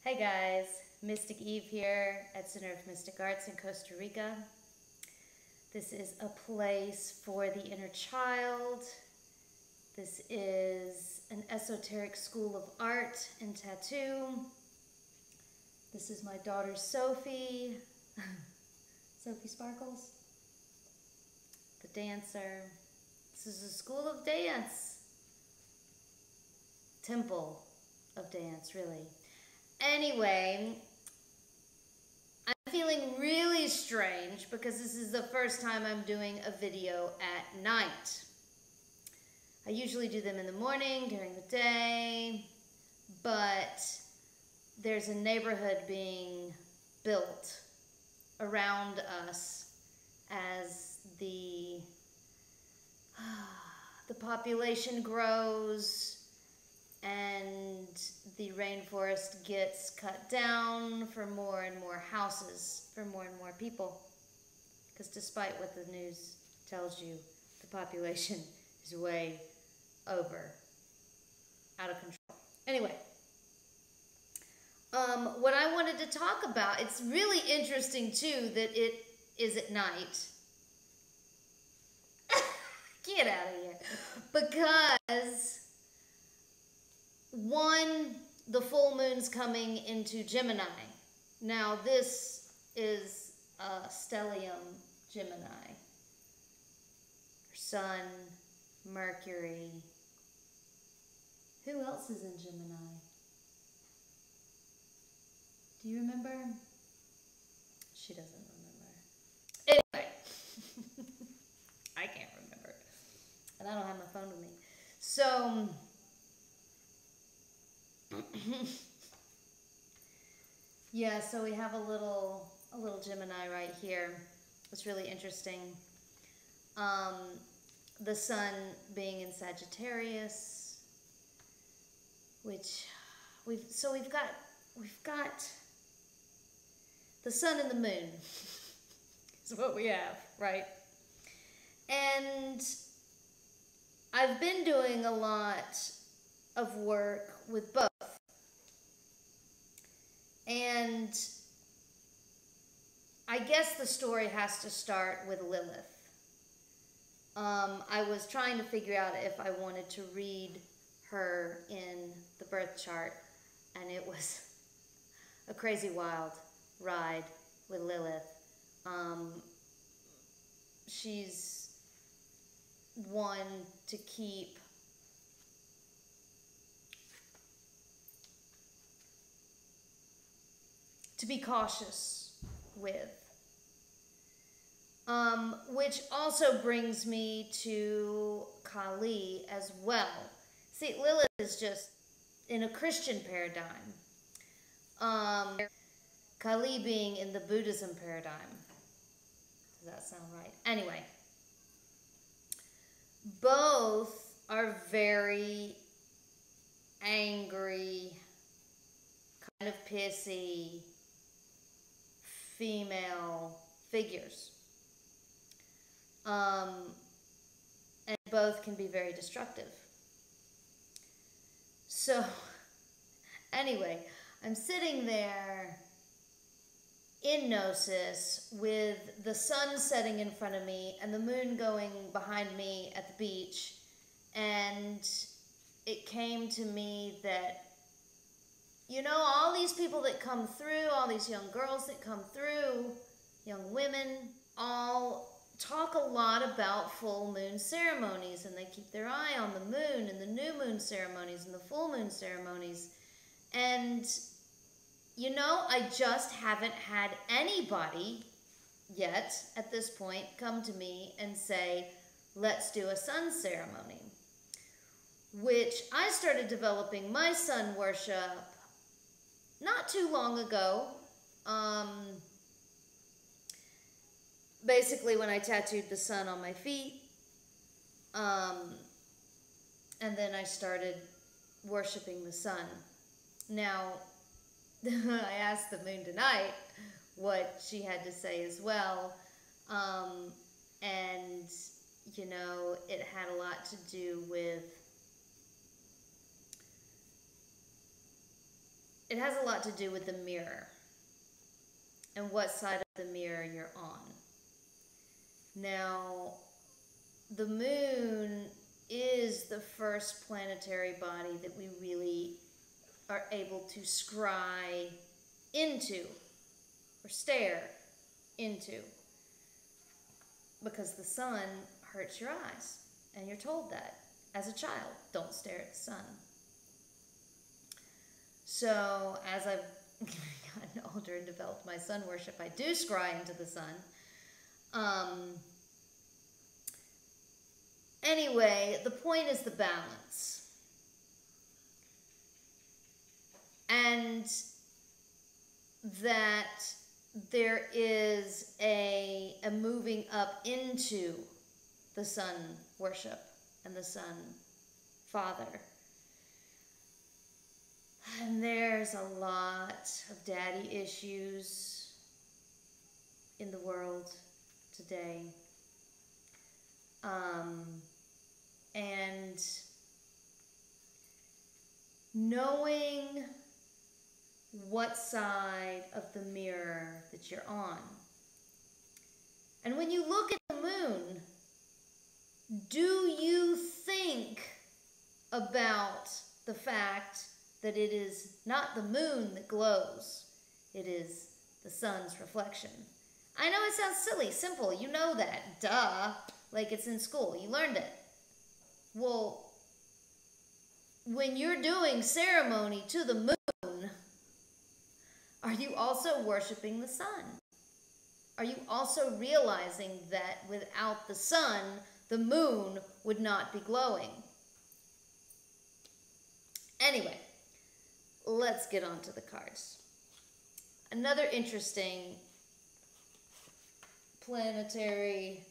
Hey guys, Mystic Eve here at Center of Mystic Arts in Costa Rica. This is a place for the inner child. This is an esoteric school of art and tattoo. This is my daughter Sophie, Sophie Sparkles, the dancer. This is a school of dance, temple of dance, really. Anyway, I'm feeling really strange because this is the first time I'm doing a video at night. I usually do them in the morning, during the day, but there's a neighborhood being built around us as the population grows and the rainforest gets cut down for more and more houses, for more and more people. Because despite what the news tells you, the population is way over, out of control. Anyway, what I wanted to talk about, it's really interesting too that it is at night. Get out of here. Because one, the full moon's coming into Gemini. Now this is stellium Gemini. Sun, Mercury. Who else is in Gemini? Do you remember? She doesn't remember. Anyway, I can't remember. And I don't have my phone with me. So, yeah, so we have a little Gemini right here. It's really interesting. The sun being in Sagittarius, which we've got the sun and the moon is what we have, right? And I've been doing a lot of work with both. And I guess the story has to start with Lilith. I was trying to figure out if I wanted to read her in the birth chart, and it was a crazy wild ride with Lilith. She's one to keep to be cautious with. Which also brings me to Kali as well. See, Lilith is just in a Christian paradigm. Kali being in the Buddhism paradigm. Does that sound right? Anyway, both are very angry, kind of pissy female figures. And both can be very destructive. So, anyway, I'm sitting there in Gnosis with the sun setting in front of me and the moon going behind me at the beach. And it came to me that, you know, all these people that come through, all these young girls that come through, young women, all talk a lot about full moon ceremonies, and they keep their eye on the moon and the new moon ceremonies and the full moon ceremonies. And, you know, I just haven't had anybody yet at this point come to me and say, let's do a sun ceremony. Which I started developing my sun worship not too long ago. Basically when I tattooed the sun on my feet. And then I started worshiping the sun. Now, I asked the moon tonight what she had to say as well. And, you know, it had a lot to do with it has a lot to do with the mirror and what side of the mirror you're on. Now, the moon is the first planetary body that we really are able to scry into or stare into, because the sun hurts your eyes, and you're told that as a child, don't stare at the sun. So as I've gotten older and developed my sun worship, I do scry into the sun. Anyway, the point is the balance. And that there is a moving up into the sun worship and the sun father. And there's a lot of daddy issues in the world today. And knowing what side of the mirror that you're on. And when you look at the moon, do you think about the fact that it is not the moon that glows, it is the sun's reflection? I know it sounds silly, simple, you know that, duh, like it's in school, you learned it. Well, when you're doing ceremony to the moon, are you also worshiping the sun? Are you also realizing that without the sun, the moon would not be glowing? Anyway, let's get on to the cards. Another interesting planetary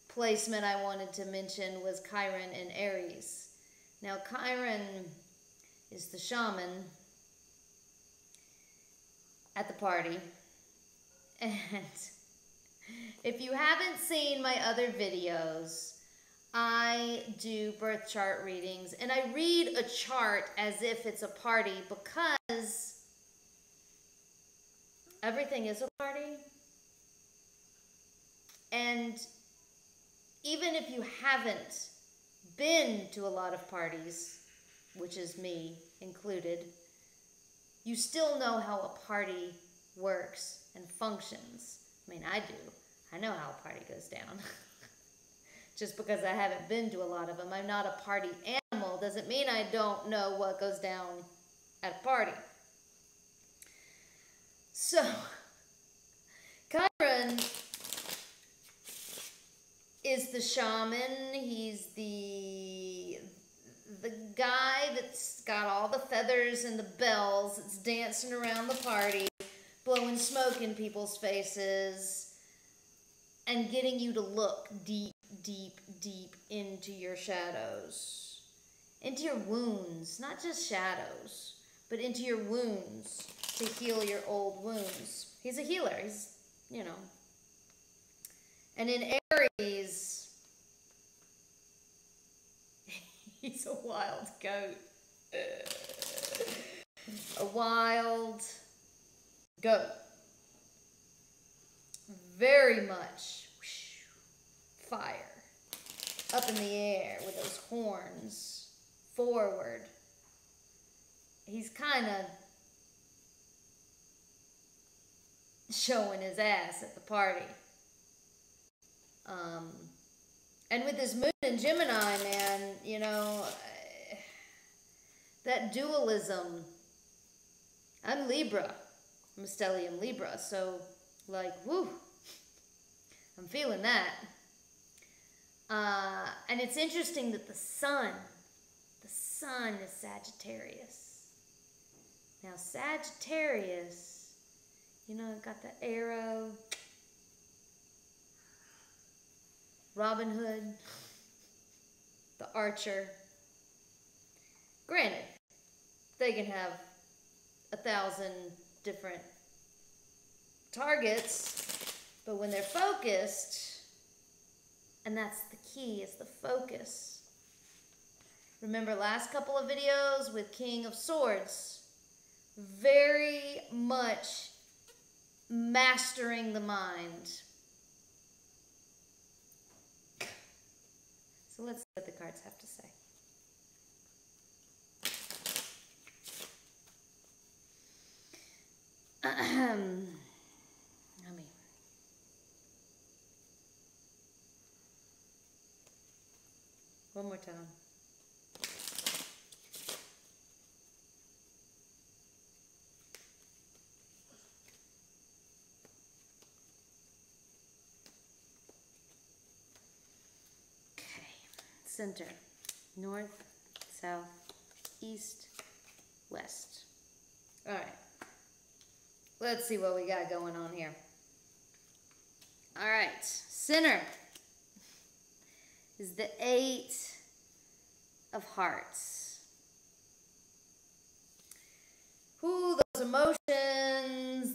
placement I wanted to mention was Chiron in Aries. Now, Chiron is the shaman at the party. And if you haven't seen my other videos, I do birth chart readings, and I read a chart as if it's a party because everything is a party. And even if you haven't been to a lot of parties, which is me included, you still know how a party works and functions. I mean, I do. I know how a party goes down. Just because I haven't been to a lot of them, I'm not a party animal, doesn't mean I don't know what goes down at a party. So, Chiron is the shaman. He's the guy that's got all the feathers and the bells that's dancing around the party, blowing smoke in people's faces, and getting you to look deep, deep, deep into your shadows, into your wounds, not just shadows, but into your wounds to heal your old wounds. He's a healer. He's, you know. And in Aries, he's a wild goat. A wild goat. Very much fire. Up in the air with those horns. Forward. He's kind of showing his ass at the party. And with this moon in Gemini, man, you know, that dualism. I'm Libra. I'm a stellium Libra, so, like, woo. I'm feeling that. And it's interesting that the sun is Sagittarius. Now, Sagittarius, you know, got the arrow, Robin Hood, the archer. Granted, they can have 1,000 different targets, but when they're focused, and that's the key, is the focus. Remember last couple of videos with King of Swords, very much mastering the mind. So let's see what the cards have to say. One more time. Center, north, south, east, west. All right. Let's see what we got going on here. All right. Center is the 8 of Hearts. Ooh, those emotions,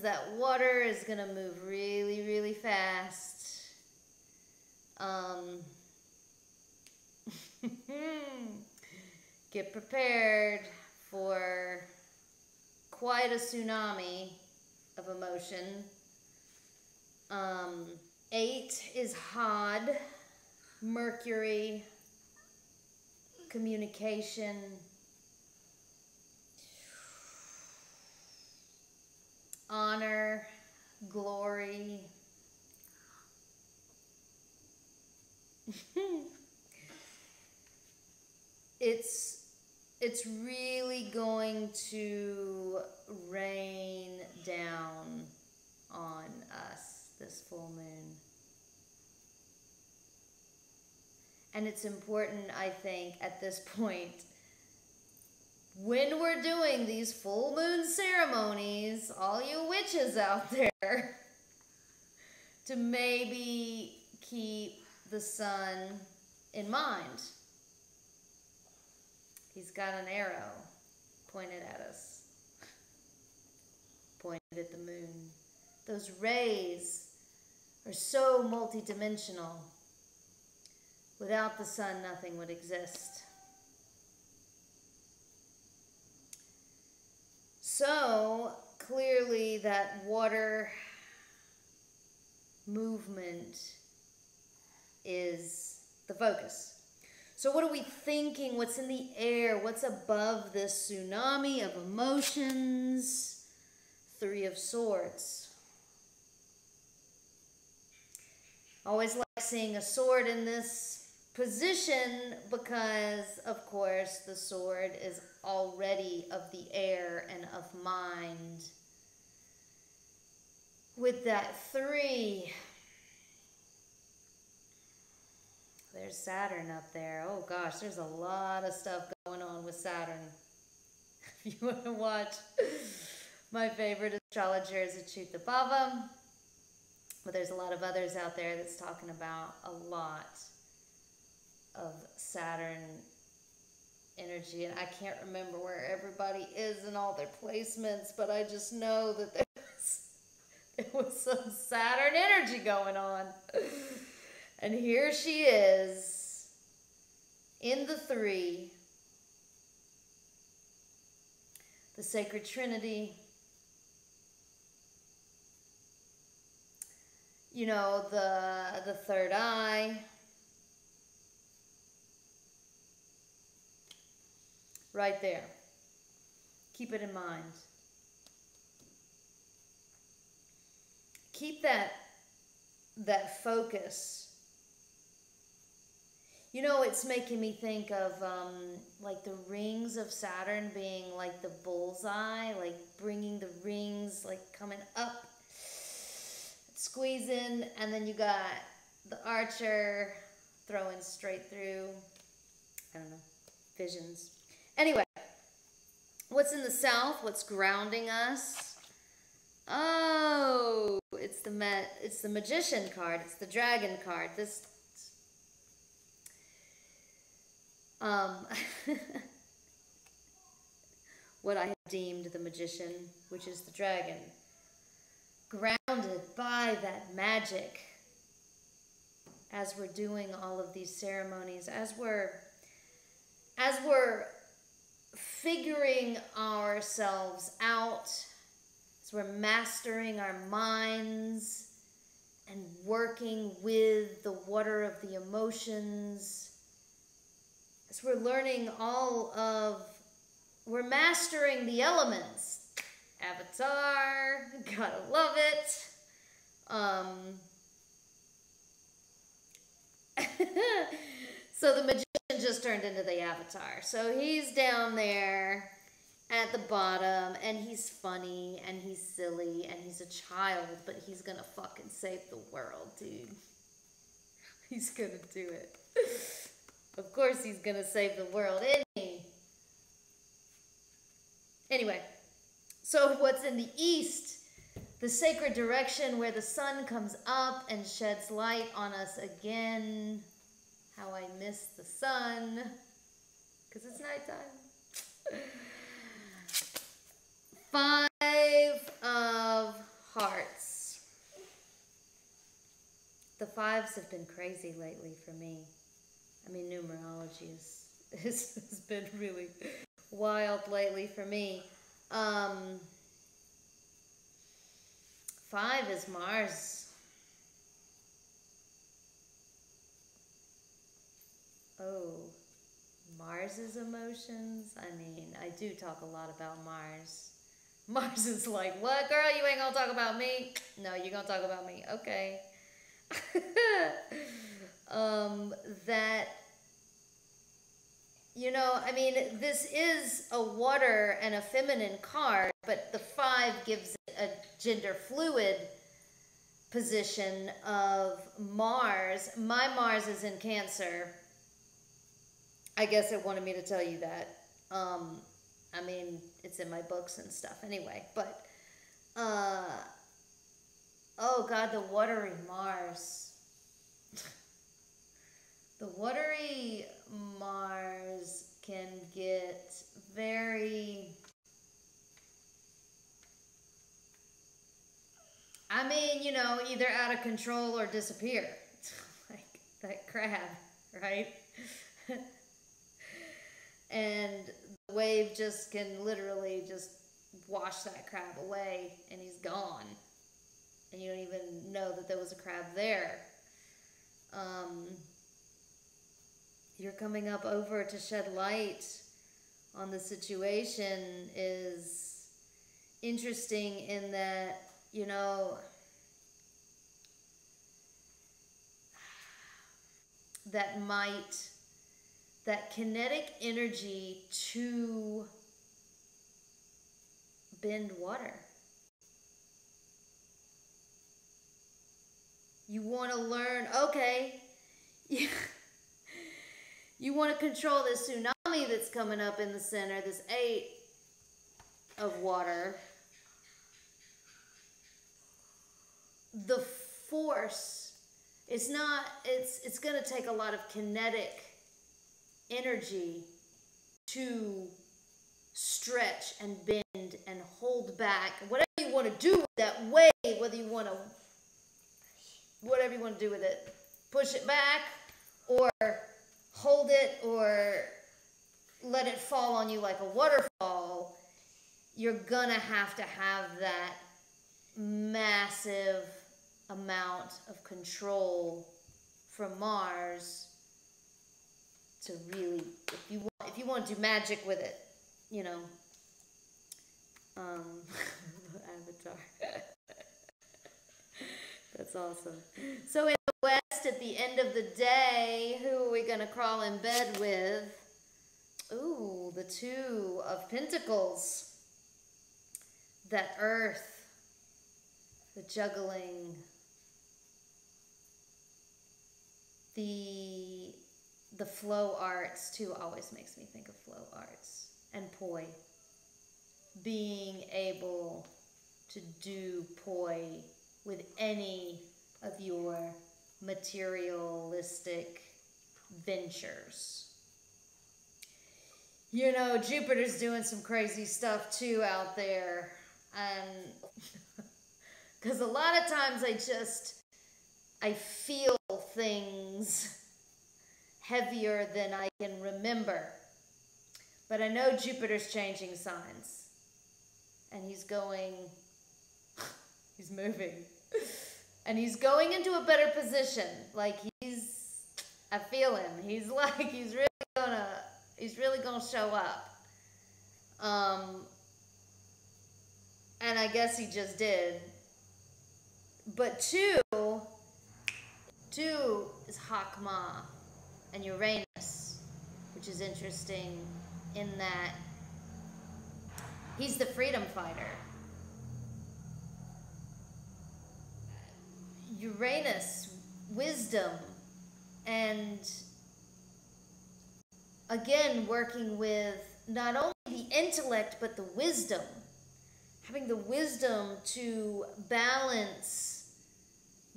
that water is going to move really, really fast. Get prepared for quite a tsunami of emotion. 8 is Hod, Mercury, communication, honor, glory. It's really going to rain down on us this full moon. And it's important, I think, at this point, when we're doing these full moon ceremonies, all you witches out there, to maybe keep the sun in mind. He's got an arrow pointed at us, pointed at the moon. Those rays are so multidimensional. Without the sun, nothing would exist. So, clearly that water movement is the focus. So what are we thinking? What's in the air? What's above this tsunami of emotions? 3 of Swords. Always like seeing a sword in this position because, of course, the sword is already of the air and of mind. With that 3... there's Saturn up there. Oh gosh, there's a lot of stuff going on with Saturn. If you want to watch, my favorite astrologer is Achyuta Bhava. But there's a lot of others out there that's talking about a lot of Saturn energy. And I can't remember where everybody is in all their placements, but I just know that there was some Saturn energy going on. And here she is, in the 3, the Sacred Trinity. You know, the third eye. Right there. Keep it in mind. Keep that focus. You know, it's making me think of like the rings of Saturn being like the bullseye, like bringing the rings, like coming up, squeezing, and then you got the archer throwing straight through. I don't know, visions. Anyway, what's in the south? What's grounding us? Oh, it's the Magician card. It's the Dragon card. What I have deemed the Magician, which is the dragon, grounded by that magic as we're doing all of these ceremonies, as we're figuring ourselves out, as we're mastering our minds and working with the water of the emotions, as we're learning we're mastering the elements. Avatar, gotta love it. So the magician just turned into the avatar. So he's down there at the bottom, and he's funny, and he's silly, and he's a child, but he's gonna fucking save the world, dude. He's gonna do it. Of course he's gonna save the world, isn't he? Anyway, so what's in the east? The sacred direction where the sun comes up and sheds light on us again. How I miss the sun, because it's nighttime. 5 of Hearts. The 5s have been crazy lately for me. I mean, numerology has been really wild lately for me. 5 is Mars. Oh, Mars's emotions? I mean, I do talk a lot about Mars. Mars is like, what, girl? You ain't gonna talk about me? No, you're gonna talk about me. Okay. I mean, this is a water and a feminine card, but the 5 gives it a gender fluid position of Mars. My Mars is in Cancer. I guess it wanted me to tell you that. I mean, it's in my books and stuff anyway, but, oh God, the watery Mars. The watery Mars can get very, I mean, either out of control or disappear. Like that crab, right? And the wave just can literally just wash that crab away, and he's gone. And you don't even know that there was a crab there. You're coming up over to shed light on the situation is interesting in that, that kinetic energy to bend water. You want to learn, okay, you want to control this tsunami that's coming up in the center, this 8 of water. The force, it's going to take a lot of kinetic energy to stretch and bend and hold back. Whatever you want to do with that wave, whatever you want to do with it, push it back or hold it or let it fall on you like a waterfall, you're gonna have that massive amount of control from Mars to really, if you want to do magic with it, Avatar. That's awesome. So in the West, at the end of the day, who are we going to crawl in bed with? Ooh, the 2 of Pentacles. That Earth. The juggling. The flow arts, too, always makes me think of flow arts. And poi. Being able to do poi with any of your materialistic ventures. Jupiter's doing some crazy stuff too out there. And because a lot of times I feel things heavier than I can remember. But I know Jupiter's changing signs. And he's moving. And he's going into a better position. Like I feel him. He's really gonna show up. And I guess he just did. But two is Hakma and Uranus, which is interesting in that he's the freedom fighter. Uranus, wisdom, and again, working with not only the intellect, but the wisdom. Having the wisdom to balance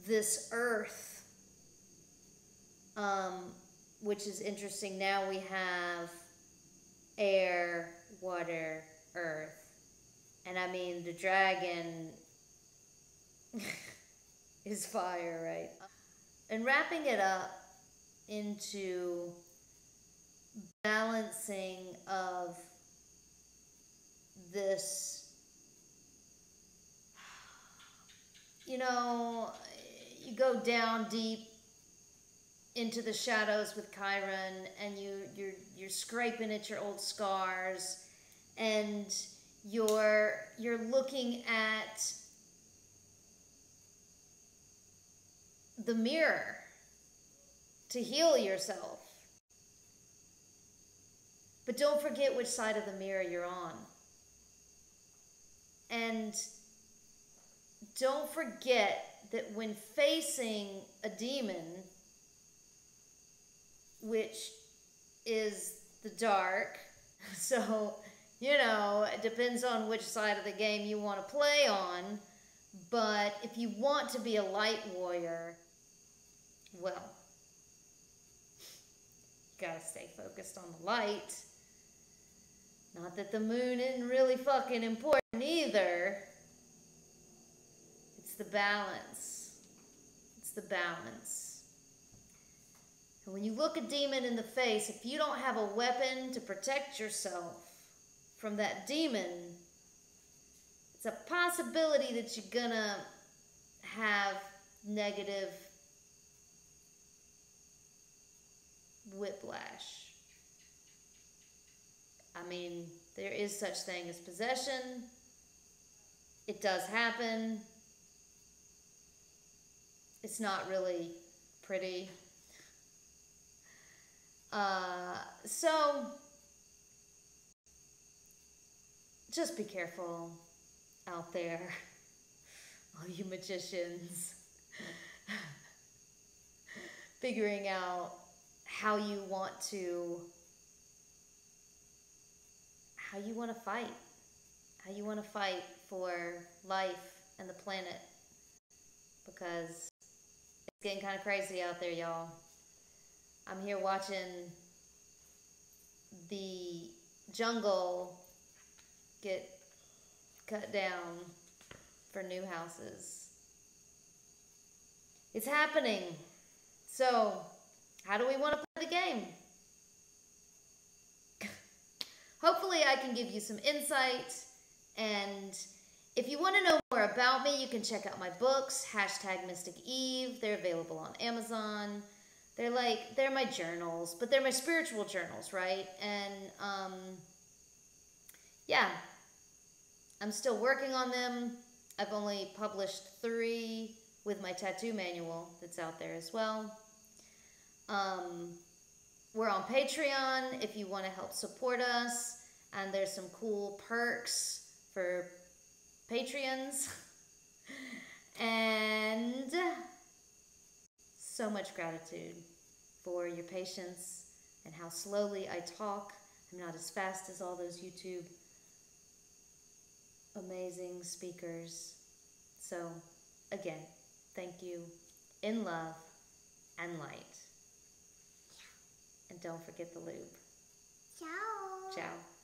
this earth, which is interesting. Now we have air, water, earth. And I mean, the dragon is fire, right? And wrapping it up into balancing of this, you know, you go down deep into the shadows with Chiron, and you're scraping at your old scars, and you're looking at the mirror to heal yourself. But don't forget which side of the mirror you're on. And don't forget that when facing a demon, which is the dark, so, you know, it depends on which side of the game you want to play on, but if you want to be a light warrior, well, you gotta stay focused on the light. Not that the moon isn't really fucking important either. It's the balance. It's the balance. And when you look a demon in the face, if you don't have a weapon to protect yourself from that demon, it's a possibility that you're gonna have negative whiplash. I mean, there is such thing as possession. It does happen. It's not really pretty. So, just be careful out there, all you magicians, figuring out how you want to fight, how you want to fight for life and the planet, because it's getting kind of crazy out there, y'all. I'm here watching the jungle get cut down for new houses. It's happening. So, how do we want to play the game? Hopefully I can give you some insight, and if you want to know more about me, you can check out my books, #MysticEve. They're available on Amazon. They're my journals, but they're my spiritual journals, right? And, yeah, I'm still working on them. I've only published 3 with my tattoo manual that's out there as well. We're on Patreon if you want to help support us, and there's some cool perks for Patreons. And so much gratitude for your patience and how slowly I talk. I'm not as fast as all those YouTube amazing speakers. So, again, thank you in love and light. And don't forget the lube. Ciao. Ciao.